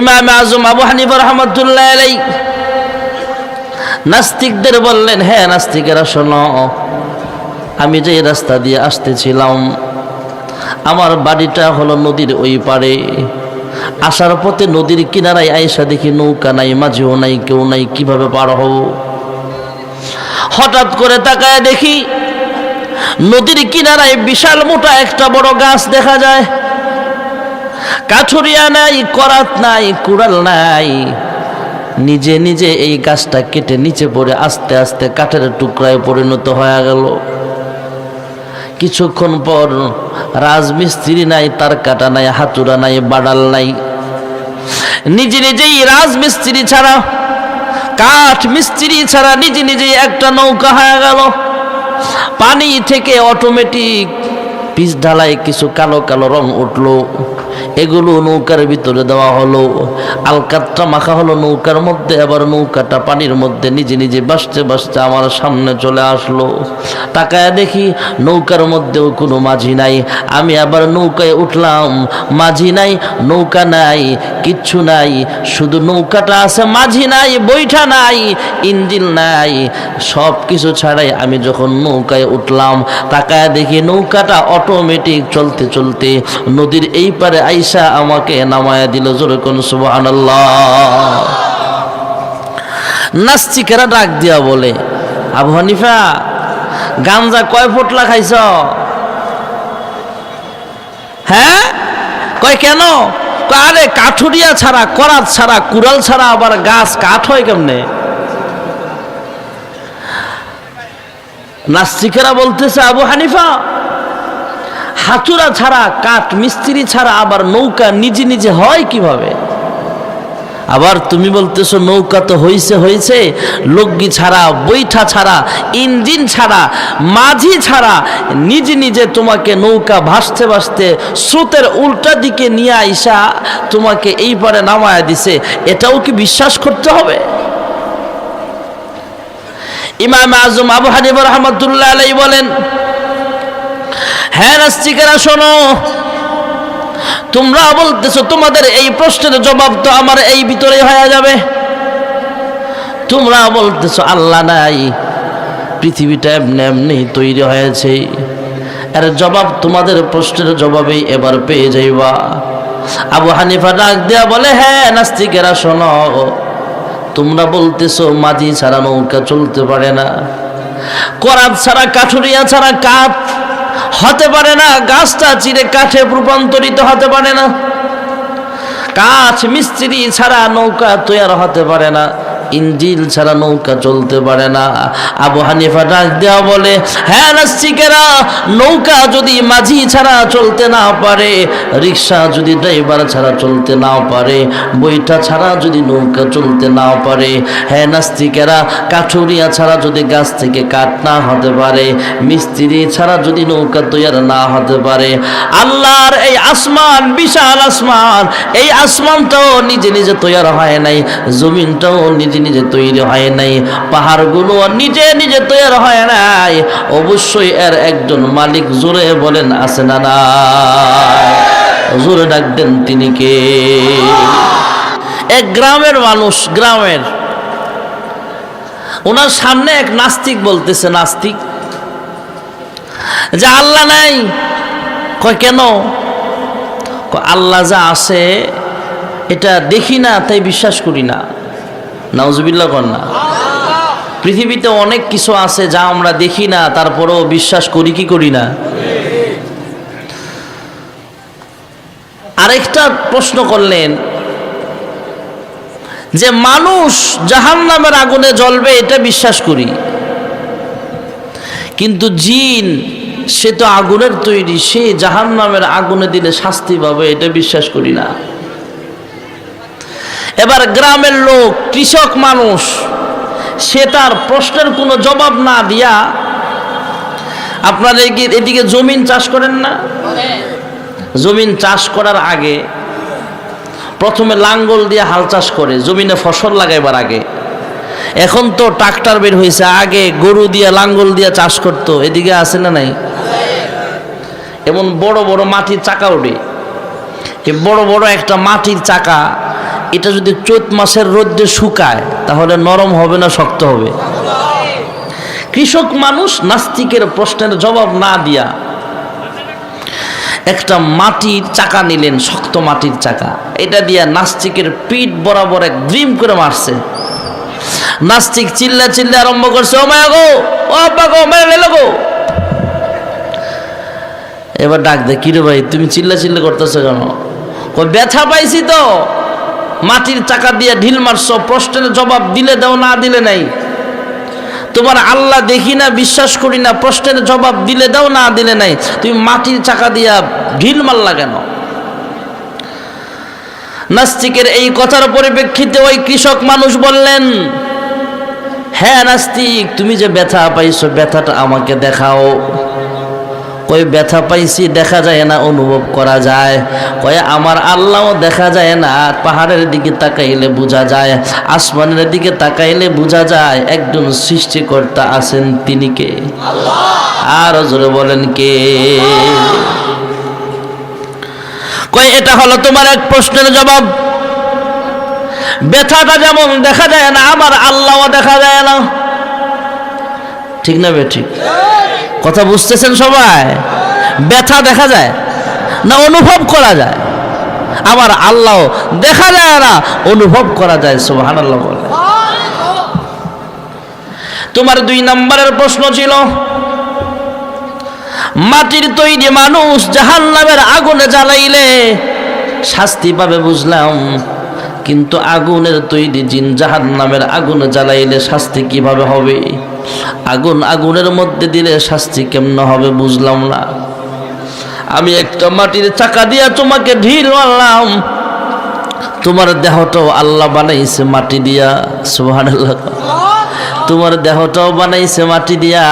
ইমাম আজম আবু হানিফা রাহমাতুল্লাহ আলাইহি নাস্তিকদের বললেন, হ্যাঁ নাস্তিকেরা শোনো, আমি যে রাস্তা দিয়ে আসতেছিলাম, আমার বাড়িটা হলো নদীর ওই পারে। আসার পথে নদীর কিনারায় আয়েশা দেখি নৌকা নাই, মাঝিও নাই, কেউ নাই, কিভাবে পার হব? হঠাৎ করে তাকায় দেখি নদীর কিনারায় বিশাল মোটা একটা বড় গাছ দেখা যায়। কাঠুরিয়া নাই, করাত নাই, কুড়াল নাই। নিজে নিজে এই গাছটা কেটে নিচে পড়ে আস্তে আস্তে কাঠের টুকরায় পরিণত হয়ে গেল। কিছুক্ষণ পর রাজমিস্ত্রি নাই, তার কাটা নাই, হাতুড়া নাই, বাড়াল নাই, নিজে নিজেই রাজমিস্ত্রি ছাড়া, কাঠ মিস্ত্রি ছাড়া নিজে নিজেই একটা নৌকা হয়ে গেল। পানি থেকে অটোমেটিক পিচ ঢালাই কিছু কালো কালো রং উঠলো, এগুলো নৌকার ভিতরে দেওয়া হলো। আলকাতটা মাখা হলো নৌকার মধ্যে, আবার নৌকাটা পানির মধ্যে নিজে নিজে ভাসতে ভাসতে আমার সামনে চলে আসলো। তাকায় দেখি নৌকার মধ্যেও কোনো মাঝি নাই। আমি আবার নৌকায় উঠলাম, মাঝি নাই, নৌকা নাই, কিচ্ছু নাই, শুধু নৌকাটা আছে, মাঝি নাই, বৈঠা নাই, ইঞ্জিন নাই, সব কিছু ছাড়াই আমি যখন নৌকায় উঠলাম, তাকায় দেখি নৌকাটা অটোমেটিক চলতে চলতে নদীর এই পারে আইসা আমাকে নামায়া দিল। জোরে কোন সুবহানাল্লাহ। নাস্তিকেরা ডাক দিয়া বলে, আবু হানিফা গাঞ্জা কয় পোটলা খাইছ? হ্যাঁ, কয় কেন? আরে কাঠুরিয়া ছাড়া, করাত ছাড়া, কুড়াল ছাড়া আবার গাছ কাঠ হয় কেমনে? নাস্তিকেরা বলতেছে, আবু হানিফা হাতুড়া ছাড়া, কাঠ মিস্ত্রি ছাড়া আবার নৌকা নিজে নিজে হয় কিভাবে? আবার তুমি বলতেছো নৌকা তো হয়েছে, লগ্গি ছাড়া, বৈঠা ছাড়া, ইঞ্জিন ছাড়া, মাঝি ছাড়া নিজে নিজে তোমাকে নৌকা ভাসতে ভাসতে স্রোতের উল্টা দিকে নিয়ে আইসা তোমাকে এই পারে নামায়া দিছে, এটাও কি বিশ্বাস করতে হবে? ইমাম আজম আবু হানিফা রাহমাতুল্লাহ আলাইহি বলেন, হ্যাঁ নাস্তিকেরা শোনো, তোমরা বলতেছো তোমাদের এই প্রশ্নের জবাব তো আমার এই ভিতরে হয়ে যাবে। তোমরা বলতেছো আল্লাহ নাই, পৃথিবীটা এমনি এমনি তৈরি হয়েছে, এর জবাব তোমাদের প্রশ্নের জবাবেই এবার পেয়ে যাইবা। আবু হানিফা ডাক দেয়া বলে, হ্যাঁ নাস্তিকেরা শোনো, তোমরা বলতেছো মাঝি ছাড়া নৌকা চলতে পারে না, করাত ছাড়া, কাঠুরিয়া ছাড়া কাঠ হতে পারে না, গাছটা চিরে কাঠে রূপান্তরিত হতে পারে না, কাঠ মিস্ত্রি ছাড়া নৌকা তৈরি হতে পারে না, ইঞ্জিন ছাড়া নৌকা চলতে পারে না। আবু হানিফা ডাক দেওয়া বলে, হ্যাঁ নাস্তিকেরা, নৌকা যদি মাঝি ছাড়া চলতে না পারে, রিক্সা যদি ড্রাইভার ছাড়া চলতে না পারে, বইটা ছাড়া যদি নৌকা চলতে না পারে, হ্যাঁ নাস্তিকেরা, কাঠুরিয়া ছাড়া যদি গাছ থেকে কাঠ না হতে পারে, মিস্ত্রি ছাড়া যদি নৌকা তৈরি না হতে পারে, আল্লাহর এই আসমান, বিশাল আসমান, এই আসমানটাও নিজে নিজে তৈরি হয় নাই, জমিনটাও নিজে নিজে তৈরি হয় নাই, পাহাড়গুলো নিজে নিজে তৈরি হয় নাই, অবশ্যই এর একজন মালিক। জোরে বলেন আছে না না? জোরে ডাক দেন, তিনি কে? এক গ্রামের মানুষ, গ্রামের, ওনার সামনে এক নাস্তিক বলতেছে, নাস্তিক যে আল্লাহ নাই। কয় কেন? আল্লাহ যা আছে এটা দেখি না, তাই বিশ্বাস করি না। নাউজুবিল্লাহ কর না। পৃথিবীতে অনেক কিছু আছে যা আমরা দেখি না, তারপরেও বিশ্বাস করি কি করি না? আরেকটা প্রশ্ন করলেন যে মানুষ জাহান্নামের আগুনে জ্বলবে, এটা বিশ্বাস করি, কিন্তু জিন সে তো আগুনের তৈরি, সে জাহান্নামের আগুনে দিলে শাস্তি পাবে, এটা বিশ্বাস করি না। এবার গ্রামের লোক, কৃষক মানুষ, সে তার প্রশ্নের কোনো জবাব না দিয়া, আপনারা এদিকে জমিন চাষ করেন না? জমিন চাষ করার আগে প্রথমে লাঙ্গল দিয়ে হাল চাষ করে জমিনে ফসল লাগাইবার আগে। এখন তো ট্রাক্টর বের হয়েছে, আগে গরু দিয়ে লাঙ্গল দিয়ে চাষ করতো। এদিকে আছে না নাই? এমন বড় বড় মাটির চাকা ওঠে, এই বড় বড় একটা মাটির চাকা, এটা যদি চৈত মাসের রোদে শুকায় তাহলে নরম হবে না শক্ত হবে? কৃষক মানুষ নাস্তিকের প্রশ্নের জবাব না দিয়া একটা মাটির চাকা নিলেন, শক্ত মাটির চাকা, এটা দিয়া নাস্তিকের পিঠ বরাবর এক ড্রিম করে মারছে। নাস্তিক চিল্লা চিল্লা আরম্ভ করছে, ও মায়া গো, ও আব্বা গো, মেরে লেলো গো। এবার ডাক দে, কিরে ভাই তুমি চিল্লা চিল্লা করতেছো কেন? কই ব্যথা পাইছি তো, মাটির চাকা দিয়ে ঢিল মারছো, প্রশ্নের জবাব দিলে দাও না দিলে নাই। তোমার আল্লাহ দেখি না, বিশ্বাস করি না, প্রশ্নের জবাব দিলে দাও না দিলে নাই, তুমি মাটির চাকা দিয়া ঢিল মারলা কেন? নাস্তিকের এই কথার পরিপ্রেক্ষিতে ওই কৃষক মানুষ বললেন, হ্যাঁ নাস্তিক, তুমি যে ব্যথা পাইছো ব্যথাটা আমাকে দেখাও। কই ব্যথা পাইছি দেখা যায় না, অনুভব করা যায়। কয় আমার আল্লাহও দেখা যায় না, পাহাড়ের দিকে তাকাইলে বোঝা যায়, আসমানের দিকে তাকাইলে বোঝা যায় একজন সৃষ্টিকর্তা আছেন, তিনি কে? আল্লাহ। আর জোরে বলেন কে? কয় এটা হলো তোমার এক প্রশ্নের জবাব। ব্যথাটা যেমন দেখা যায় না, আমার আল্লাহও দেখা যায় না। ঠিক না বেঠিক? কথা বুঝতেছেন সবাই? ব্যথা দেখা যায় না, অনুভব করা যায়। আবার আল্লাহ দেখা যায় না, অনুভব করা যায়। সুবহানাল্লাহ বলে। তোমার 2 নম্বরের প্রশ্ন ছিল, মাটির তৈরি মানুষ জাহান্নামের আগুনে জ্বালাইলে শাস্তি পাবে বুঝলাম, কিন্তু আগুনের তৈরি জিন জাহান্নামের আগুনে জ্বালাইলে শাস্তি কিভাবে হবে? আগুনের মধ্যে দিলে শাস্তি কেমন হবে বুঝলাম না। আমি একটা মাটির চাকা দিয়া তোমাকে ঢিল মারলাম, তোমার দেহটাও আল্লাহ বানাইছে মাটি দিয়া। সুবহানাল্লাহ। তোমার দেহটাও বানাইছে মাটি দিয়া,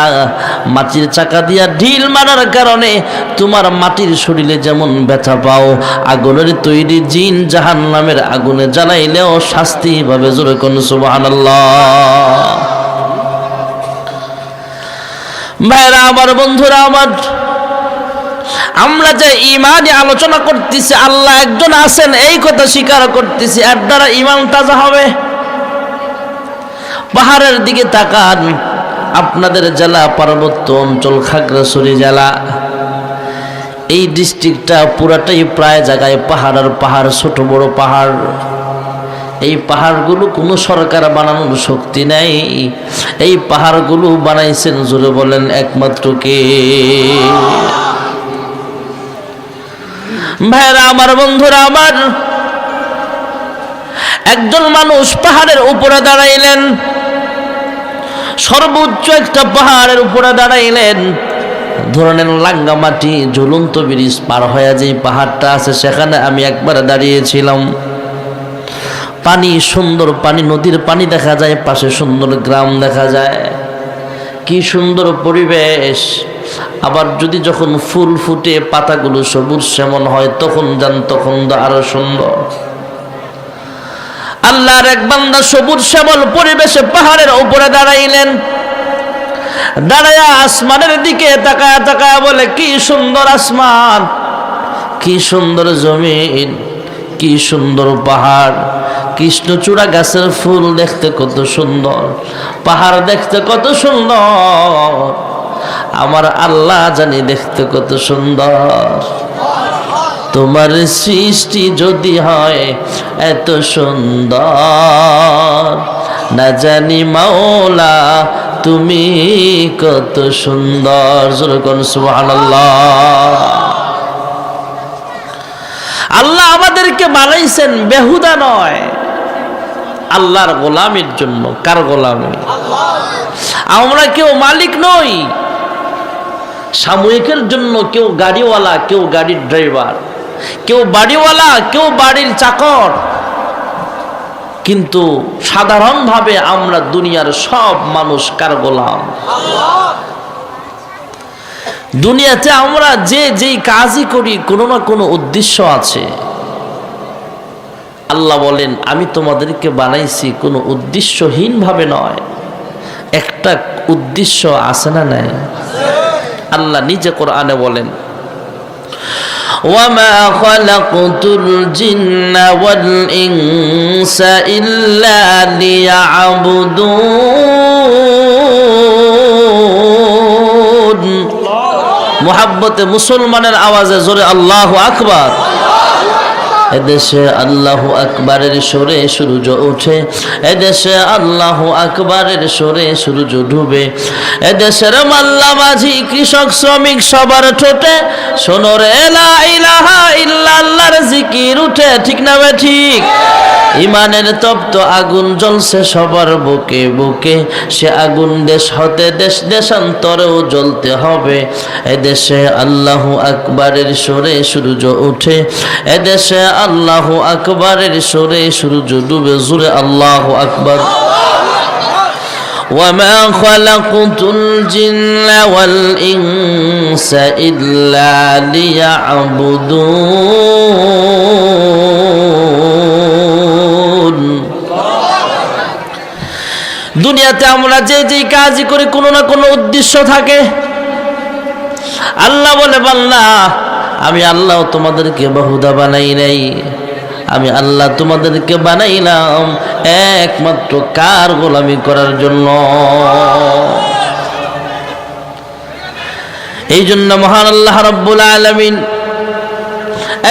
মাটির চাকা দিয়া ঢিল মারার কারণে তোমার মাটির শরীরে যেমন ব্যথা পাও, আগুনের তৈরি জিন জাহান্নামের আগুনে জ্বালাইলেও শাস্তি পাবে। জোরে কোন সুবহানাল্লাহ। ভাইরা আমার, বন্ধুরা আমার, আমরা যে ঈমানে আলোচনা করতেছি, আল্লাহ একজন আছেন এই কথা স্বীকার করতেছি, এর দ্বারা ঈমান তাজা হবে। পাহাড়ের দিকে তাকান, আপনাদের জেলা পার্বত্য অঞ্চল খাগড়াছড়ি জেলা, এই ডিস্ট্রিক্টটা পুরাটাই প্রায় জায়গায় পাহাড় আর পাহাড়, ছোট বড় পাহাড়। এই পাহাড়গুলো কোনো সরকার বানানোর শক্তি নাই, এই পাহাড়গুলো বানাইছেন, জোরে বলেন, একমাত্র কে? ভাইরা আমার, বন্ধুরা আমার, একজন মানুষ পাহাড়ের উপরে দাঁড়াইলেন, সর্বোচ্চ একটা পাহাড়ের উপরে দাঁড়াইলেন। ধরনের লাঙ্গামাটি ঝুলন্ত ব্রিজ পার হয়ে যে পাহাড়টা আছে, সেখানে আমি একবার দাঁড়িয়েছিলাম। পানি, সুন্দর পানি, নদীর পানি দেখা যায়, পাশে সুন্দর গ্রাম দেখা যায়, কি সুন্দর পরিবেশ। আবার যদি যখন ফুল ফুটে পাতাগুলো সবুজ শ্যামল হয়, তখন তখন আরো সুন্দর। আল্লাহর এক বান্দা সবুজ শ্যামল পরিবেশে পাহাড়ের উপরে দাঁড়াইলেন, দাঁড়ায়া আসমানের দিকে তাকায়া তাকায়া বলে, কি সুন্দর আসমান, কি সুন্দর জমিন, কি সুন্দর পাহাড়, কৃষ্ণচূড়া গাছের ফুল দেখতে কত সুন্দর, পাহাড় দেখতে কত সুন্দর, আমার আল্লাহ জানি দেখতে কত সুন্দর। তোমার সৃষ্টি যদি হয় এত সুন্দর, না জানি মাওলা তুমি কত সুন্দর। যেরকম সুবহানাল্লাহ। আল্লাহ আমাদেরকে বানাইছেন বেহুদা নয়, আল্লাহর গোলামের জন্য। কার গোলামি? আমরা কেউ মালিক নই। সাময়িকের জন্য কেউ গাড়িওয়ালা, কেউ গাড়ির ড্রাইভার, কেউ বাড়িওয়ালা, কেউ বাড়ির চাকর, কিন্তু সাধারণভাবে আমরা দুনিয়ার সব মানুষ কার গোলাম? দুনিয়াতে আমরা যে যেই কাজই করি কোনো না কোনো উদ্দেশ্য আছে। আল্লাহ বলেন, আমি তোমাদেরকে বানাইছি কোনো উদ্দেশ্যহীন ভাবে নয়, একটা উদ্দেশ্য আছে না নাই? আল্লাহ নিজে কোরআনে বলেন, وما خلقت الجن والإنس إلا ليعبدون محبت মুসলমানের আওয়াজে জোরে আল্লাহু আকবার। এদেশে আল্লাহু আকবারের সুরে সূর্য ওঠে, এদেশে আল্লাহু আকবারের সুরে সূর্য ডুবে। এদেশের মাল্লা মাঝি কৃষক শ্রমিক সবার ঠোঁটে শোনো রে লা ইলাহা ইল্লাল্লাহর জিকির উঠে, ঠিক না বে ঠিক? ইমানের তপ্ত আগুন জ্বলছে সবার বুকে বুকে, সে আগুন দেশ হতে দেশ দেশান্তরেও জ্বলতে হবে। এদেশে আল্লাহু আকবারের সুরে সূর্য ওঠে, এদেশে আল্লাহু আকবারের সুরে সূর্য ডুবে। জোরে আল্লাহু আকবার। وما خلقت الجن والإنس إلا ليعبدون। দুনিয়াতে আমরা যে যে কাজই করি কোনো না কোনো উদ্দেশ্য থাকে। আল্লাহ বলে বান্দা আমি আল্লাহ তোমাদেরকে বহুদা বানাই নাই, আমি আল্লাহ তোমাদেরকে বানাইলাম একমাত্র কার গোলামি করার জন্য। এই জন্য মহান আল্লাহ রাব্বুল আলামিন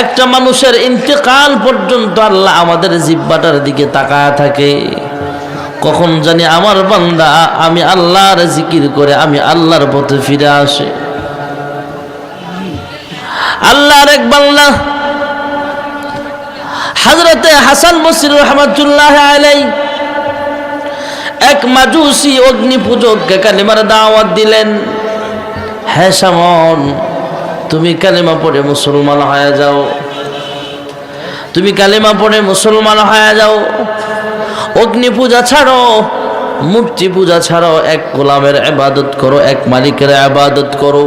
একটা মানুষের ইন্তেকাল পর্যন্ত আল্লাহ আমাদের জিহ্বাটার দিকে তাকায় থাকে। কখন জানি আমার বান্দা আমি আল্লাহর জিকির করে আমি আল্লাহর পথে ফিরে আসে। আল্লাহর এক বান্দা হযরতে হাসান বসরি রাহমাতুল্লাহ আলাইহি এক মাজুসি অগ্নি পূজককে কালিমার দাওয়াত দিলেন। হে শামন, তুমি কালিমা পড়ে মুসলমান হয়ে যাও, তুমি কালিমা পড়ে মুসলমান হয়ে যাও। অগ্নি পূজা ছাড়ো, মূর্তি পূজা ছাড়ো, এক গোলামের ইবাদত করো, এক মালিকের ইবাদত করো।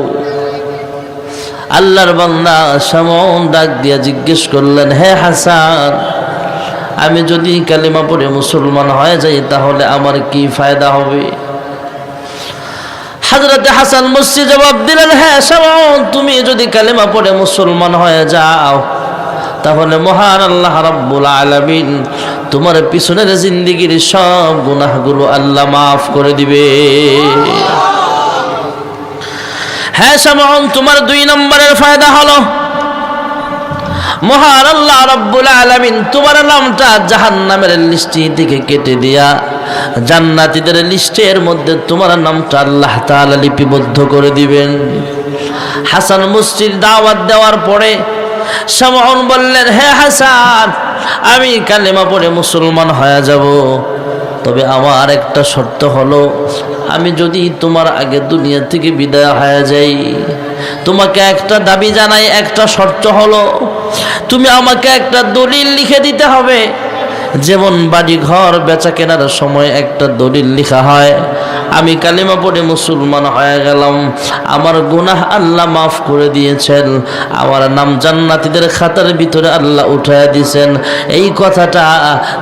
আল্লাহর বান্দা শামন ডাক দিয়া জিজ্ঞেস করলেন, হে হাসান, আমি যদি কালিমা পড়ে মুসলমান হয়ে যাই তাহলে আমার কি ফায়দা হবে? হযরতে হাসান বসরি জবাব দিলেন, হে শামন, তুমি যদি কালিমা পড়ে মুসলমান হয়ে যাও তাহলে মহান আল্লাহ রাব্বুল আলামিন তোমার পিছনের জিন্দেগীর সব গুনাহগুলো আল্লাহ মাফ করে দিবে। হ্যাঁ শামন, তোমার 2 নম্বরের ফায়দা হলো মহান আল্লাহ রাব্বুল আলামিন তোমার নামটা জাহান্নামের লিস্ট থেকে কেটে দিয়া জান্নাতীদের লিস্টের মধ্যে তোমার নামটা আল্লাহ তাআলা লিপিবদ্ধ করে দিবেন। হাসান বসরির দাওয়াত দেওয়ার পরে শামউন বললেন, হে হাসান, আমি কালেমা পড়ে মুসলমান হয়ে যাব, তবে আমার একটা শর্ত হলো, আমি যদি তোমার আগে দুনিয়া থেকে বিদায় হয়ে যাই, তোমাকে একটা দাবি জানাই, একটা শর্ত হলো তুমি আমাকে একটা দলিল লিখে দিতে হবে। যেমন বাড়ি ঘর বেচা কেনার সময় একটা দলিল লেখা হয়, আমি কালিমা পড়ে মুসলমান হয়ে গেলাম, আমার গুনাহ আল্লাহ মাফ করে দিয়েছেন, আমার নাম জান্নাতীদের খাতার ভিতরে আল্লাহ উঠায় দিয়েছেন। এই কথাটা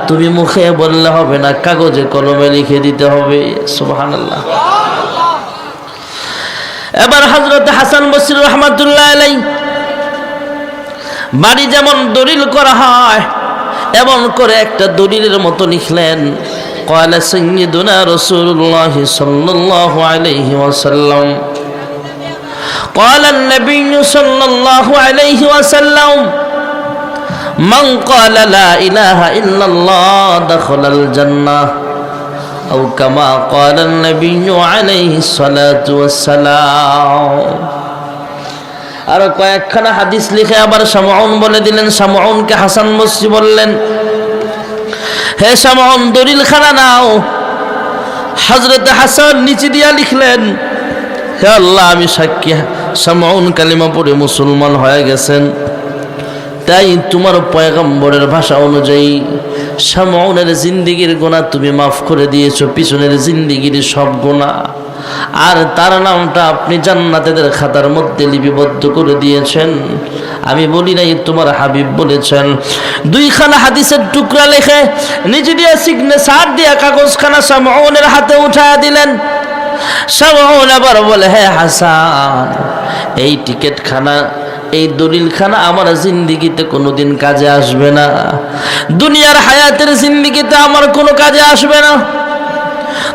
তুমি মুখে বললে হবে না, কাগজে কলমে লিখে দিতে হবে। সুবহানাল্লাহ। এবার হযরত হাসান বসরি রাহমাতুল্লাহ আলাইহি বাড়ি যেমন দলিল করা হয় এমন করে একটা দলিলের মতো লিখলেন। قال سيدنا رسول الله صلى الله عليه وسلم قال النبي صلى الله عليه وسلم من قال لا إله إلا الله دخل الجنة أو كما قال النبي عليه الصلاة والسلام। আর কয়েকখানা হাদিস লিখে আবার শামউন বলে দিলেন। শামউনকে হাসান বসরি বললেন, হে শামউন, দলিল খানা নাও। হযরত হাসান নিচে দিয়া লিখলেন, হে আল্লাহ, আমি সাক্ষী শামউন কালিমা পড়ে মুসলমান হয়ে গেছেন, তাই তোমার পয়গম্বরের ভাষা অনুযায়ী শামউনের জিন্দেগীর গুনাহ তুমি মাফ করে দিয়েছো, পিছনের জিন্দেগীর সব গুনাহ, আর তার নামটা আপনি জান্নাতীদের খাতার মধ্যে লিপিবদ্ধ করে দিয়েছেন। আমি বলি নাই, তোমার হাবিব বলেছেন। 2খানা হাদিসের টুকরা লিখে নিজে দিয়ে সিগনেচার দিয়ে কাগজখানা শামউনের হাতে উঠায় দিলেন। শামউন আবার বলে, হে হাসান, এই টিকিটখানা এই দলিলখানা আমার জিন্দেগিতে কোনোদিন কাজে আসবে না, দুনিয়ার হায়াতের জিন্দেগিতে আমার কোনো কাজে আসবে না।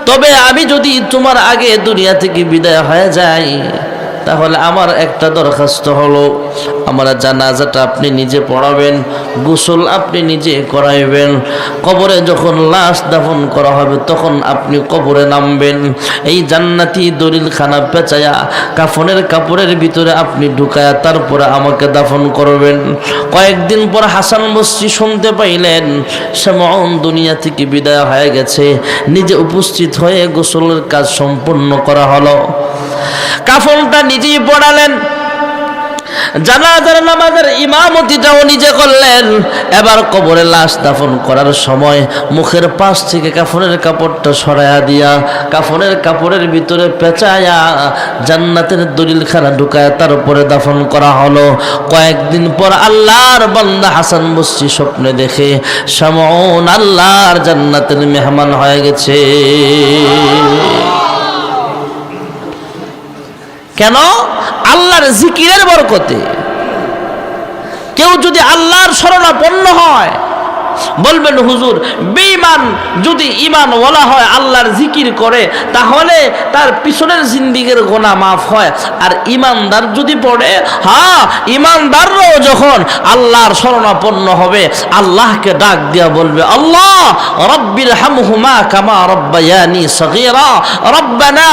তবে আমি যদি তোমার আগে দুনিয়া থেকে বিদায় হয়ে যাই, তাহলে আমার একটা দরখাস্ত হলো, আমার জানাজাটা আপনি নিজে পড়াবেন, গোসল আপনি নিজে করাইবেন, কবরে যখন লাশ দাফন করা হবে তখন আপনি কবরে নামবেন, এই জান্নাতি দলিলখানা পেঁচায়া কাফনের কাপড়ের ভিতরে আপনি ঢুকায়া তারপরে আমাকে দাফন করবেন। কয়েকদিন পর হাসান বসরি শুনতে পাইলেন শামউন দুনিয়া থেকে বিদায় হয়ে গেছে, নিজে উপস্থিত হয়ে গোসলের কাজ সম্পন্ন করা হলো, কাফনটা নিজেই পড়ালেন, জানাজার নামাজের ইমামতিটাও নিজে করলেন। এবার কবরে লাশ দাফন করার সময় মুখের পাশ থেকে কাফনের কাপড়টা সরাইয়া দিয়া কাফনের কাপড়ের ভিতরে পেঁচায়া জান্নাতের দলিলখানা ঢুকায় তার উপরে দাফন করা হলো। কয়েকদিন পর আল্লাহর বান্দা হাসান বসরি স্বপ্নে দেখে শামউন আল্লাহর জান্নাতের মেহমান হয়ে গেছে। কেন? আল্লাহর জিকিরের বরকতে। কেউ যদি আল্লাহর শরণাপন্ন হয়, বলবেন হুজুর বেঈমান যদি ঈমান ওয়ালা হয় আল্লাহর জিকির করে তাহলে তার পিছনের জিন্দেগির গুনাহ মাফ হয়, আর ঈমানদার যদি পড়ে, হ্যাঁ ঈমানদাররাও যখন আল্লাহর শরণাপন্ন হবে আল্লাহকে ডাক দিয়া বলবে, আল্লাহ রব্বির হামহুমা কামা রব্বায়ানি সগীরা রব্বানা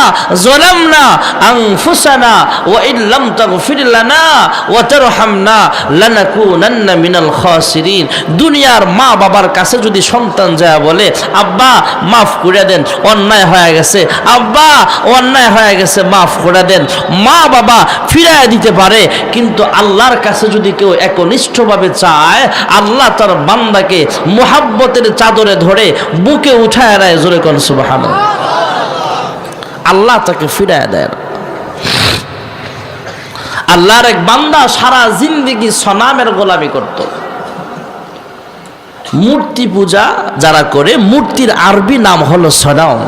যালামনা আনফুসানা ওয়া ইন লাম তাগফির লানা ওয়া তারহামনা লানাকুনান্না মিনাল খাসিরিন। দুনিয়ার মা বাবার কাছে যদি সন্তান যায় বলে, আব্বা মাফ করে দেন, অন্যায় হয়ে গেছে, আব্বা অন্যায় হয়ে গেছে, মাফ করে দেন, মা বাবা ফিরায় দিতে পারে। কিন্তু আল্লাহর কাছে যদি কেউ একনিষ্ঠভাবে চায়, আল্লাহ তার বান্দাকে মুহাব্বতের চাদরে ধরে বুকে উঠায় নেয়। জোরে কোন সুবহানাল্লাহ। আল্লাহ তাকে ফিরায় দেয়। আল্লাহর এক বান্দা সারা জিন্দেগি সনামের গোলামি করত। মূর্তি পূজা যারা করে, মূর্তির আরবি নাম হলো সনাম।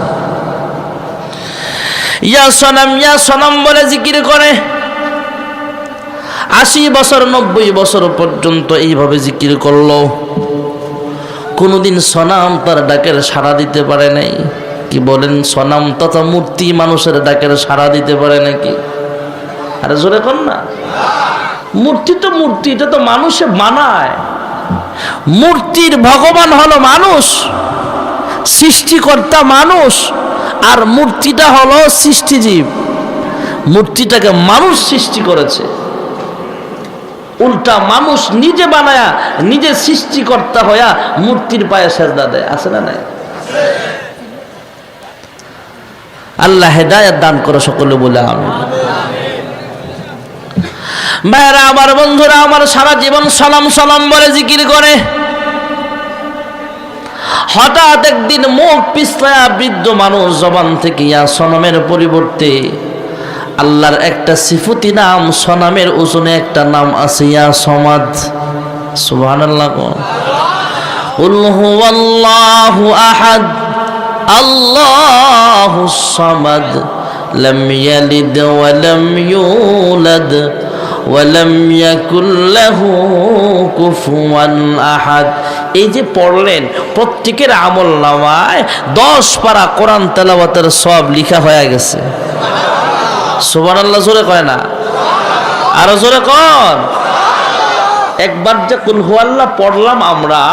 ইয়া সনাম বলে জিকির করে। 80 বছর 90 বছর পর্যন্ত এইভাবে জিকির করলো, কোনোদিন সনাম তার ডাকের সাড়া দিতে পারে নাই। কি বলেন? সনাম তথা মূর্তি মানুষের ডাকের সাড়া দিতে পারে নাকি? আরে জোরে কর না। মূর্তি তো মূর্তি, এটা তো মানুষে বানায়। মূর্তির ভগবান হলো মানুষ, সৃষ্টিকর্তা মানুষ, আর মূর্তিটা হলো সৃষ্টিজীব। মূর্তিটাকে মানুষ সৃষ্টি করেছে, উল্টা মানুষ নিজে বানায়া নিজে সৃষ্টিকর্তা হইয়া মূর্তির পায়ে সেজদা দেয়। আছে না নাই? আল্লাহ হেদায়েত দান করে সকলে বলে আমিন। ভাইরা আমার, বন্ধুরা আমার, সারা জীবন সালাম সালাম বলে জিকির করে। হঠাৎ একদিন মুখ পিছলায়া বৃদ্ধ মানুষ জবান থেকে ইয়া সনমের পরিবর্তে আল্লাহর একটা সিফতি নাম, সনামের ওজনে একটা নাম আছে, ইয়া সমাদ। সুবহানাল্লাহ। কুল হুয়াল্লাহু আহাদ আল্লাহুস সামাদ লাম ইয়ালিদ ওয়া লাম ইউলাদ ওয়ালাম ইয়াকুল লাহু কুফুয়ান আহাদ। এই যে পড়লেন, প্রত্যেকের আমল নামায় 10 পারা কোরআন তেলাওয়াতের সওয়াব লেখা হয়ে গেছে। সুবহানাল্লাহ। জোরে কয় না? আরো জোরে কর। একবার যে কুল হুয়াল্লাহ পড়লাম আমরা,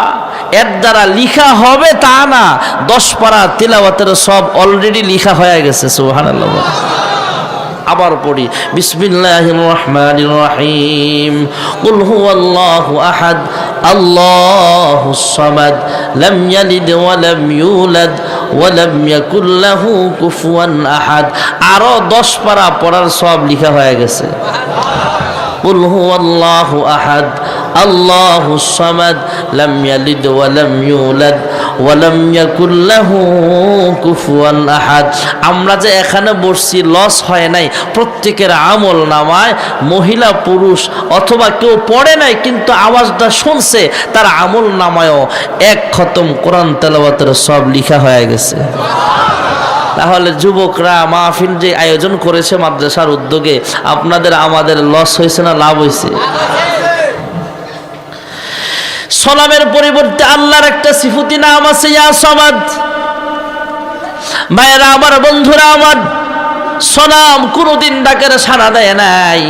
এর দ্বারা লিখা হবে তা না, 10 পারা তেলাওয়াতের সওয়াব অলরেডি লেখা হয়ে গেছে। সুবহানাল্লাহ। আবার পড়ি, বিসমিল্লাহির রহমানির রহিম। কুল হুয়াল্লাহু আহাদ আল্লাহুস সামাদ লাম ইয়ালিদ ওয়া লাম ইউলাদ ওয়া লাম ইয়াকুল লাহু কুফুয়ান আহাদ। আরো 10 পারা পড়ার সওয়াব লেখা হয়ে গেছে। কুল হুয়াল্লাহু আহাদ আল্লাহুস সামাদ লাম ইয়ালিদ ওয়া লাম ইউলাদ ওয়া লাম ইয়াকুল লাহু কুফুয়ান আহাদ। আমরা যে এখানে বসছি লস হয় নাই, প্রত্যেকের আমল নামায় মহিলা পুরুষ অথবা কেউ পড়ে নাই কিন্তু আওয়াজটা শুনছে, তার আমল নামায়ও 1 খতম কোরআন তেলাওয়াতের সব লেখা হয়ে গেছে। তাহলে যুবকরা মাহফিল যে আয়োজন করেছে মাদ্রাসার উদ্যোগে, আপনাদের আমাদের লস হয়েছে না লাভ হয়েছে? সলামের পরিবর্তে আল্লাহর একটা সিফতি নাম আছে, ইয়া সামাদ। ভাইয়েরা আমার, বন্ধুরা আমার, সলাম কোনদিন ডাকের সাড়া দেয় নাই।